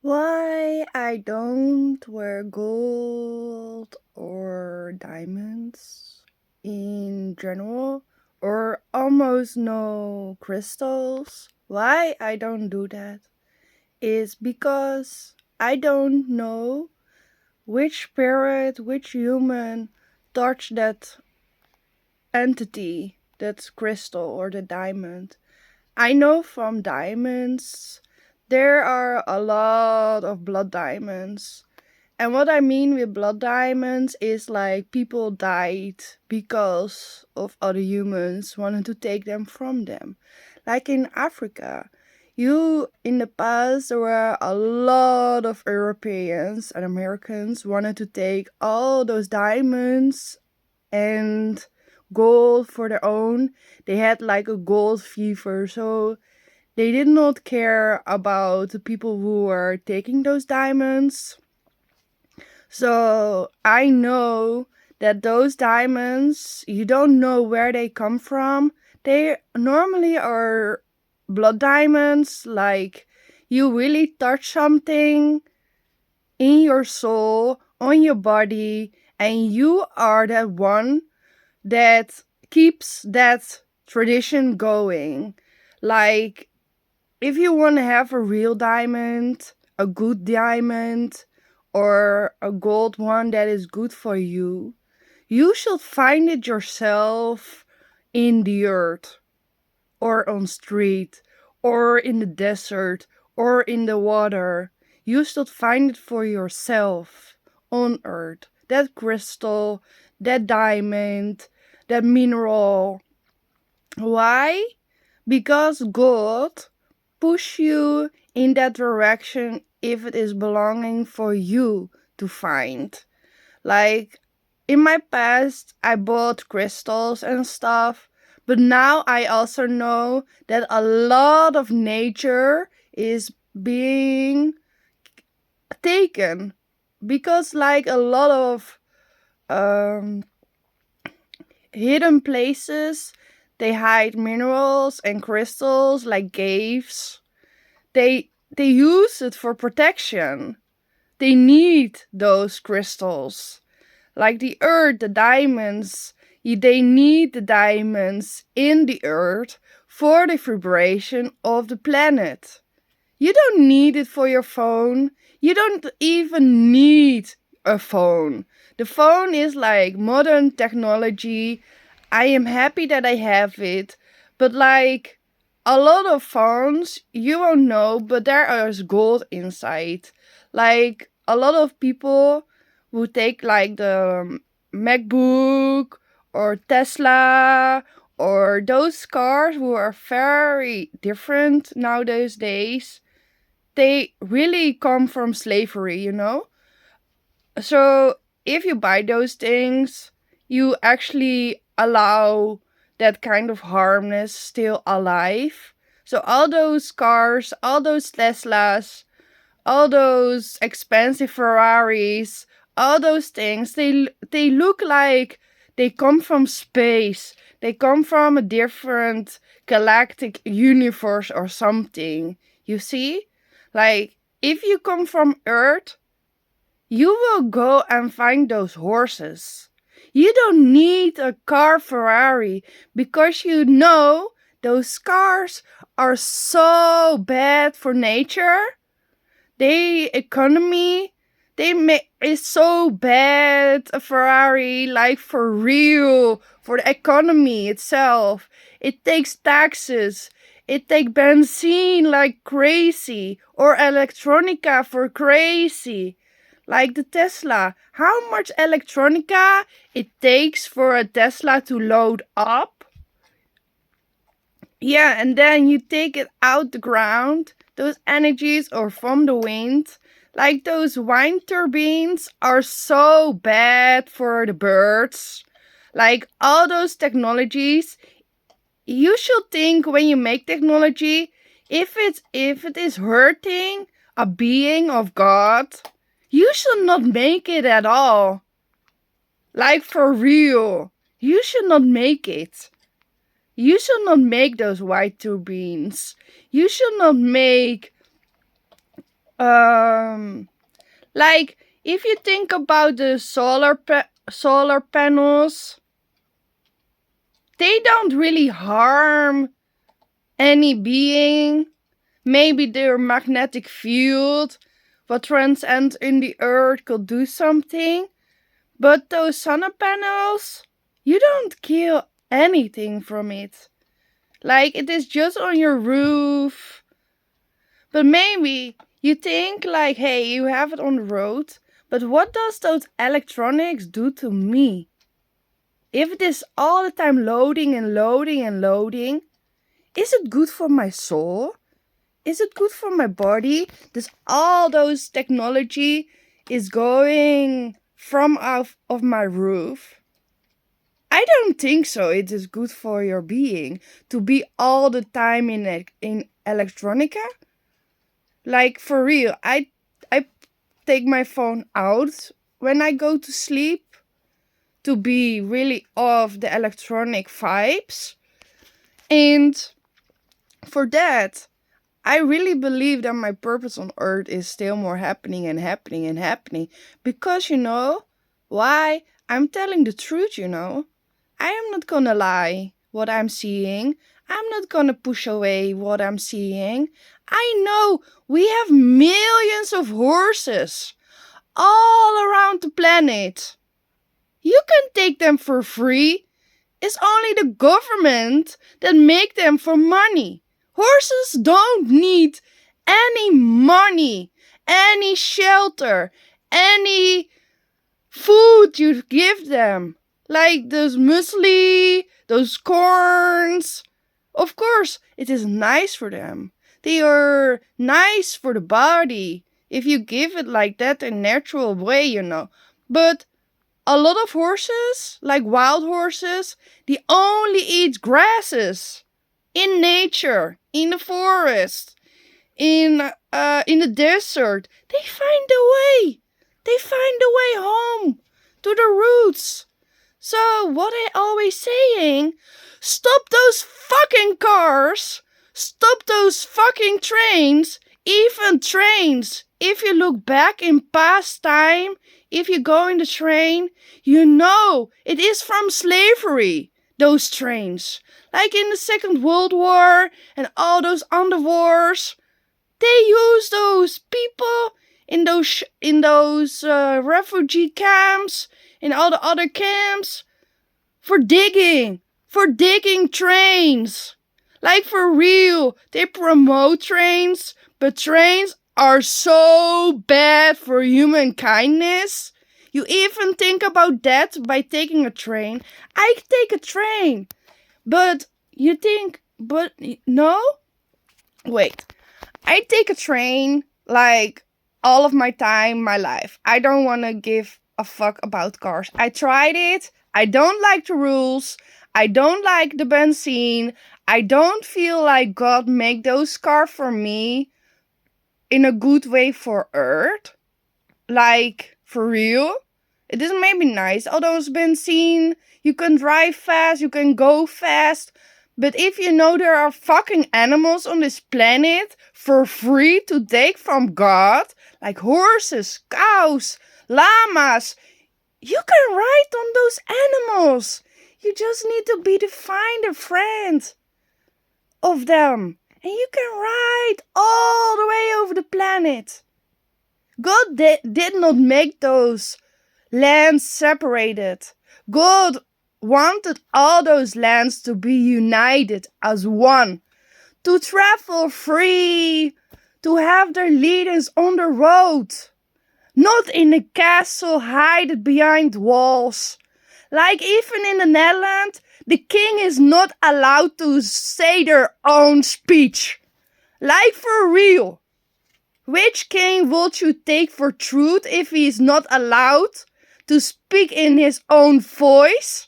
Why I don't wear gold or diamonds in general, or almost no crystals. Why I don't do that is because I don't know which spirit, which human touched that entity, that crystal or the diamond. I know from diamonds there are a lot of blood diamonds. And what I mean with blood diamonds is like people died because of other humans wanting to take them from them. Like in Africa, you in the past there were a lot of Europeans and Americans wanted to take all those diamonds and gold for their own. They had like a gold fever, so they did not care about the people who were taking those diamonds. So I know that those diamonds, you don't know where they come from. They normally are blood diamonds, like you really touch something in your soul, on your body, and you are that one that keeps that tradition going. Like, if you want to have a real diamond, a good diamond, or a gold one that is good for you, you should find it yourself in the earth, or on street, or in the desert, or in the water. You should find it for yourself on earth. That crystal, that diamond, that mineral. Why? Because God push you in that direction if it is belonging for you to find. Like in my past, I bought crystals and stuff, but now I also know that a lot of nature is being taken because, like, a lot of um, hidden places they hide minerals and crystals like caves. They use it for protection. They need those crystals. Like the earth, the diamonds, they need the diamonds in the earth for the vibration of the planet. You don't need it for your phone. You don't even need a phone. The phone is like modern technology. I am happy that I have it. But like a lot of phones, you won't know, but there is gold inside. Like a lot of people who take like the MacBook or Tesla or those cars who are very different nowadays days, they really come from slavery, you know? So if you buy those things, you actually allow that kind of harmness still alive. So all those cars, all those Teslas, all those expensive Ferraris, all those things, they look like they come from space. They come from a different galactic universe or something. You see? Like if you come from Earth, you will go and find those horses. You don't need a car Ferrari because you know those cars are so bad for nature. They economy, they make is so bad. A Ferrari, like for real, for the economy itself. It takes taxes. It takes benzene like crazy, or electronica for crazy. Like the Tesla. How much electronica it takes for a Tesla to load up? Yeah, and then you take it out the ground, those energies or from the wind. Like those wind turbines are so bad for the birds. Like all those technologies, you should think when you make technology, if it is hurting a being of God, you should not make it at all. Like for real. You should not make it. You should not make those white turbines. You should not make Um, like if you think about the solar panels, they don't really harm any being. Maybe their magnetic field, what transcends in the earth, could do something. But those solar panels, you don't kill anything from it. Like it is just on your roof. But maybe you think like, hey, you have it on the road, but what does those electronics do to me? If it is all the time loading and loading and loading, is it good for my soul? Is it good for my body? Does all those technology is going from off of my roof? I don't think so. It is good for your being to be all the time in electronica. Like for real, I take my phone out when I go to sleep to be really off the electronic vibes. And for that, I really believe that my purpose on earth is still more happening and happening and happening. Because you know why? I'm telling the truth, you know. I am not gonna lie what I'm seeing. I'm not gonna push away what I'm seeing. I know we have millions of horses all around the planet. You can take them for free. It's only the government that make them for money. Horses don't need any money, any shelter, any food you give them. Like those muesli, those corns. Of course, it is nice for them. They are nice for the body if you give it like that in natural way, you know. But a lot of horses, like wild horses, they only eat grasses in nature, in the forest, in the desert. They find a way. They find a way home to the roots. So what I always saying, stop those fucking cars. Stop those fucking trains. Even trains. If you look back in past time, if you go in the train, you know it is from slavery, those trains. Like in the Second World War and all those underwars, they use those people in those refugee camps, in all the other camps, for digging trains. Like for real, they promote trains, but trains are so bad for human kindness. You even think about that by taking a train. I take a train, but you think, but no? Wait, I take a train like all of my time, my life. I don't want to give a fuck about cars. I tried it. I don't like the rules. I don't like the benzene. I don't feel like God made those cars for me in a good way for Earth. Like, for real. It is maybe nice. Although it's benzene, you can drive fast, you can go fast. But if you know there are fucking animals on this planet for free to take from God, like horses, cows, llamas, you can ride on those animals. You just need to be the finder friend of them. And you can ride all the way over the planet. God did not make those lands separated. God wanted all those lands to be united as one. To travel free. To have their leaders on the road. Not in a castle hidden behind walls. Like even in the Netherlands, the king is not allowed to say their own speech. Like for real. Which king would you take for truth if he is not allowed to speak in his own voice?